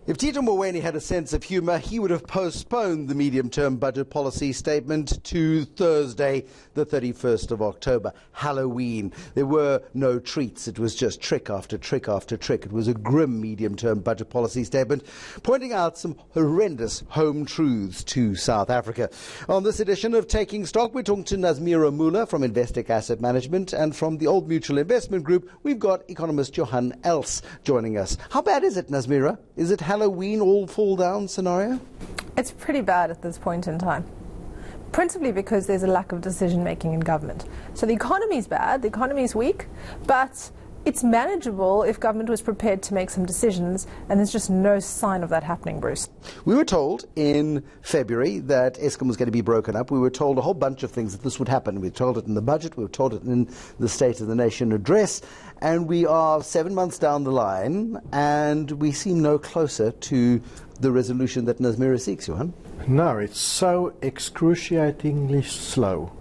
If Tito Mboweni had a sense of humour, he would have postponed the medium-term budget policy statement to Thursday, the 31st of October, Halloween. There were no treats. It was just trick after trick after trick. It was a grim medium-term budget policy statement, pointing out some horrendous home truths to South Africa. On this edition of Taking Stock, we're talking to Nazmeera Moola from Investec Asset Management, and from the Old Mutual Investment Group, we've got economist Johann Els joining us. How bad is it, Nazmeera? Is it Halloween all fall down scenario? It's pretty bad at this point in time, principally because there's a lack of decision making in government. So the economy's bad, the economy's weak, but it's manageable if government was prepared to make some decisions, and there's just no sign of that happening, Bruce. We were told in February that Eskom was going to be broken up. We were told a whole bunch of things that this would happen. We were told it in the budget, we were told it in the State of the Nation address, and we are 7 months down the line, and we seem no closer to the resolution that Nazmeera seeks, Johann. No, it's so excruciatingly slow.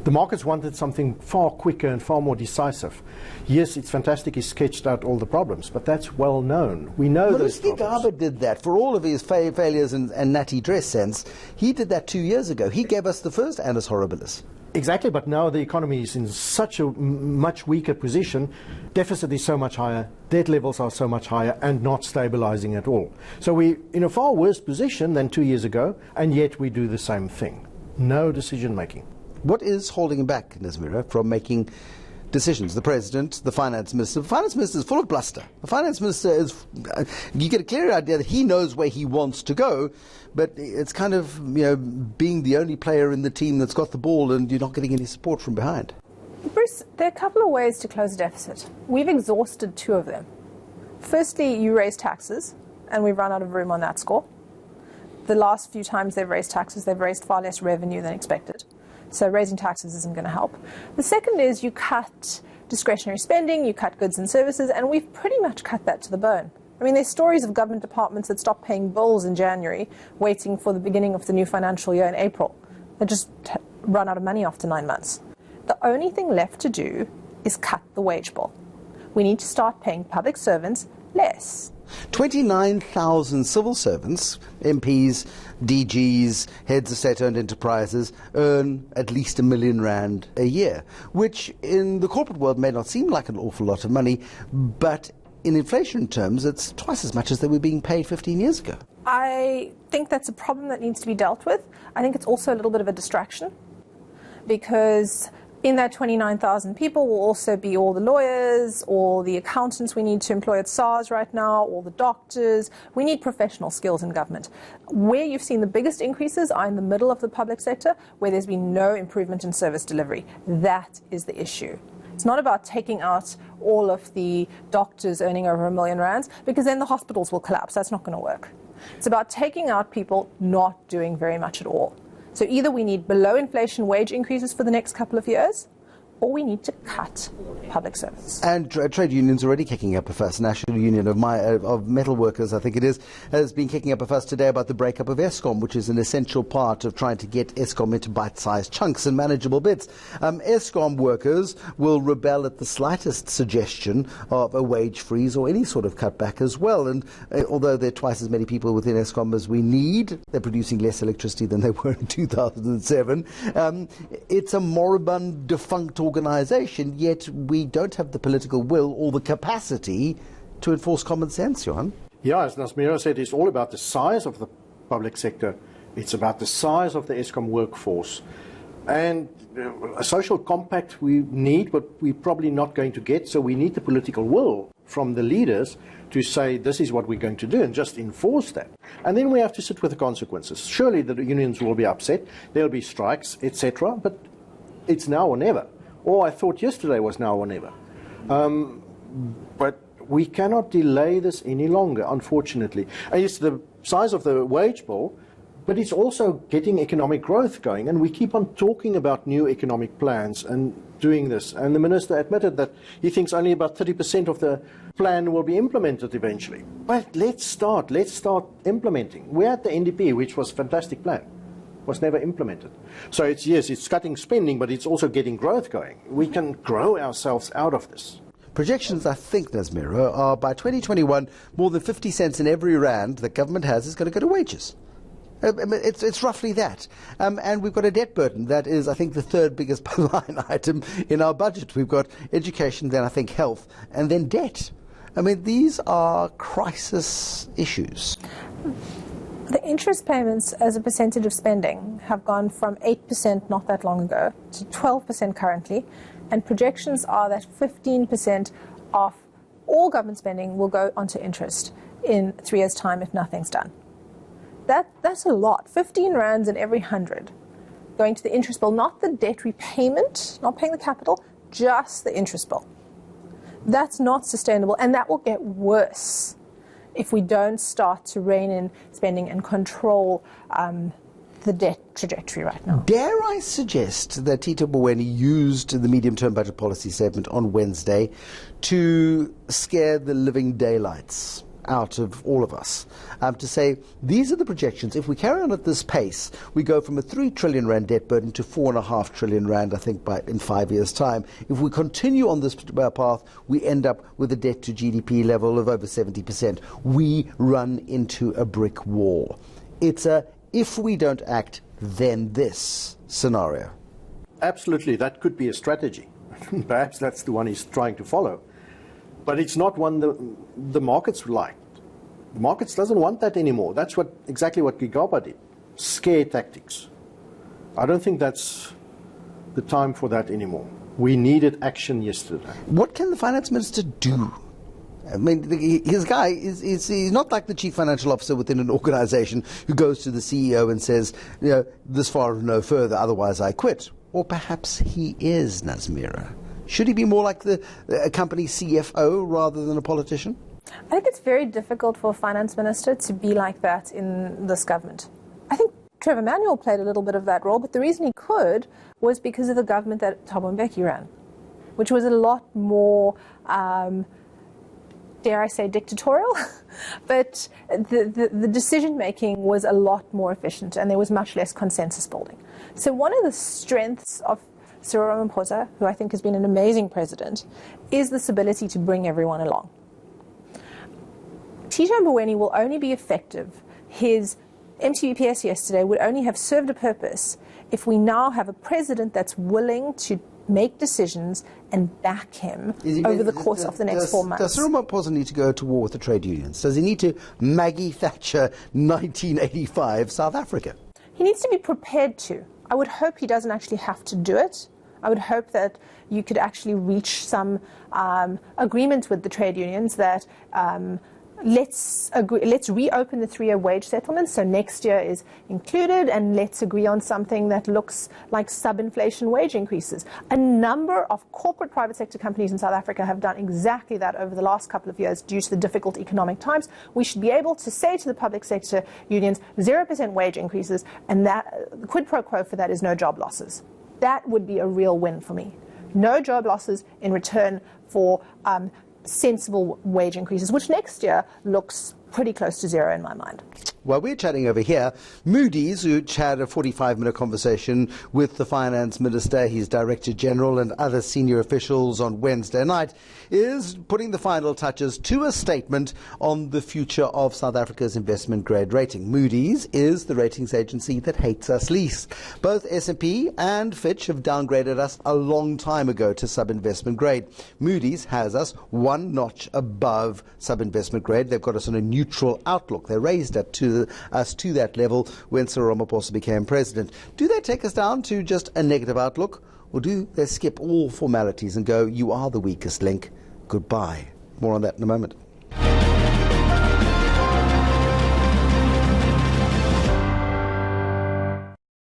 The markets wanted something far quicker and far more decisive. Yes, it's fantastic he sketched out all the problems, but that's well known. We know those problems. Mugabe did that. For all of his failures and natty dress sense, he did that 2 years ago. He gave us the first annus horribilis. Exactly, but now the economy is in such a much weaker position. Deficit is so much higher, debt levels are so much higher, and not stabilizing at all. So we're in a far worse position than 2 years ago, and yet we do the same thing. No decision making. What is holding him back, Nazmeera, from making decisions? The President, the Finance Minister. The Finance Minister is full of bluster. The Finance Minister is, you get a clear idea that he knows where he wants to go, but it's kind of, being the only player in the team that's got the ball and you're not getting any support from behind. Bruce, there are a couple of ways to close a deficit. We've exhausted two of them. Firstly, you raise taxes, and we've run out of room on that score. The last few times they've raised taxes, they've raised far less revenue than expected. So raising taxes isn't going to help. The second is you cut discretionary spending, you cut goods and services, and we've pretty much cut that to the bone. I mean, there's stories of government departments that stopped paying bills in January, waiting for the beginning of the new financial year in April. They just run out of money after 9 months. The only thing left to do is cut the wage bill. We need to start paying public servants less. 29,000 civil servants, MPs, DGs, heads of state-owned enterprises, earn at least R1 million a year, which in the corporate world may not seem like an awful lot of money, but in inflation terms, it's twice as much as they were being paid 15 years ago. I think that's a problem that needs to be dealt with. I think it's also a little bit of a distraction, because in that 29,000 people will also be all the lawyers, all the accountants we need to employ at SARS right now, all the doctors. We need professional skills in government. Where you've seen the biggest increases are in the middle of the public sector, where there's been no improvement in service delivery. That is the issue. It's not about taking out all of the doctors earning over R1 million, because then the hospitals will collapse. That's not going to work. It's about taking out people not doing very much at all. So either we need below inflation wage increases for the next couple of years, or we need to cut public service. And trade unions already kicking up a fuss. National Union of Metal Workers, I think it is, has been kicking up a fuss today about the breakup of Eskom, which is an essential part of trying to get Eskom into bite-sized chunks and manageable bits. Eskom workers will rebel at the slightest suggestion of a wage freeze or any sort of cutback as well. And although there are twice as many people within Eskom as we need, they're producing less electricity than they were in 2007. It's a moribund, defunct organisation, yet we don't have the political will or the capacity to enforce common sense, Johann. Yeah, as Nazmeera said, it's all about the size of the public sector. It's about the size of the Eskom workforce. And a social compact we need, but we're probably not going to get, so we need the political will from the leaders to say this is what we're going to do and just enforce that. And then we have to sit with the consequences. Surely the unions will be upset, there'll be strikes, etc., but it's now or never. Or I thought yesterday was now or never. But we cannot delay this any longer, unfortunately. And it's the size of the wage bill, but it's also getting economic growth going. And we keep on talking about new economic plans and doing this. And the minister admitted that he thinks only about 30% of the plan will be implemented eventually. But let's start implementing. We had the NDP, which was a fantastic plan. Was never implemented. So it's cutting spending, but it's also getting growth going. We can grow ourselves out of this. projections, I think, Nazmeera, are by 2021, more than 50 cents in every rand that government has is going to go to wages. It's roughly that. And we've got a debt burden that is, I think, the third biggest line item in our budget. We've got education, then I think health, and then debt. I mean, these are crisis issues. The interest payments as a percentage of spending have gone from 8% not that long ago to 12% currently, and projections are that 15% of all government spending will go onto interest in 3 years' time if nothing's done. That's a lot. 15 rands in every 100 going to the interest bill, not the debt repayment, not paying the capital, just the interest bill. That's not sustainable, and that will get worse if we don't start to rein in spending and control the debt trajectory right now. Dare I suggest that Tito Mboweni used the medium-term budget policy statement on Wednesday to scare the living daylights out of all of us, to say these are the projections. If we carry on at this pace, we go from a 3 trillion rand debt burden to 4.5 trillion rand, I think, in 5 years' time. If we continue on this path, we end up with a debt to GDP level of over 70%. We run into a brick wall. It's a if we don't act, then this scenario. Absolutely, that could be a strategy. Perhaps that's the one he's trying to follow. But it's not one the markets like. The markets doesn't want that anymore. That's exactly what Gigaba did. Scare tactics. I don't think that's the time for that anymore. We needed action yesterday. What can the finance minister do? I mean, his guy he's not like the chief financial officer within an organization who goes to the CEO and says, you know, this far and no further, otherwise I quit. Or perhaps he is, Nazmeera. Should he be more like a company CFO rather than a politician? I think it's very difficult for a finance minister to be like that in this government. I think Trevor Manuel played a little bit of that role, but the reason he could was because of the government that Thabo Mbeki ran, which was a lot more, dare I say, dictatorial, but the decision-making was a lot more efficient and there was much less consensus building. So one of the strengths of Cyril Ramaphosa, who I think has been an amazing president, is this ability to bring everyone along. Tito Mboweni will only be effective. His MTBPS yesterday would only have served a purpose if we now have a president that's willing to make decisions and back him over the course of the next 4 months. Does Cyril Ramaphosa need to go to war with the trade unions? Does he need to Maggie Thatcher 1985 South Africa? He needs to be prepared to. I would hope he doesn't actually have to do it. I would hope that you could actually reach some agreement with the trade unions that let's reopen the 3-year wage settlement, so next year is included, and let's agree on something that looks like sub-inflation wage increases. A number of corporate private sector companies in South Africa have done exactly that over the last couple of years due to the difficult economic times. We should be able to say to the public sector unions 0% wage increases, and that the quid pro quo for that is no job losses. That would be a real win for me. No job losses in return for sensible wage increases, which next year looks pretty close to zero in my mind. While we're chatting over here, Moody's, which had a 45-minute conversation with the finance minister, his director general and other senior officials on Wednesday night, is putting the final touches to a statement on the future of South Africa's investment grade rating. Moody's is the ratings agency that hates us least. Both S&P and Fitch have downgraded us a long time ago to sub-investment grade. Moody's has us one notch above sub-investment grade. They've got us on a neutral outlook. They raised us to that level when Cyril Ramaphosa became president. Do they take us down to just a negative outlook, or do they skip all formalities and go, you are the weakest link, goodbye? More on that in a moment.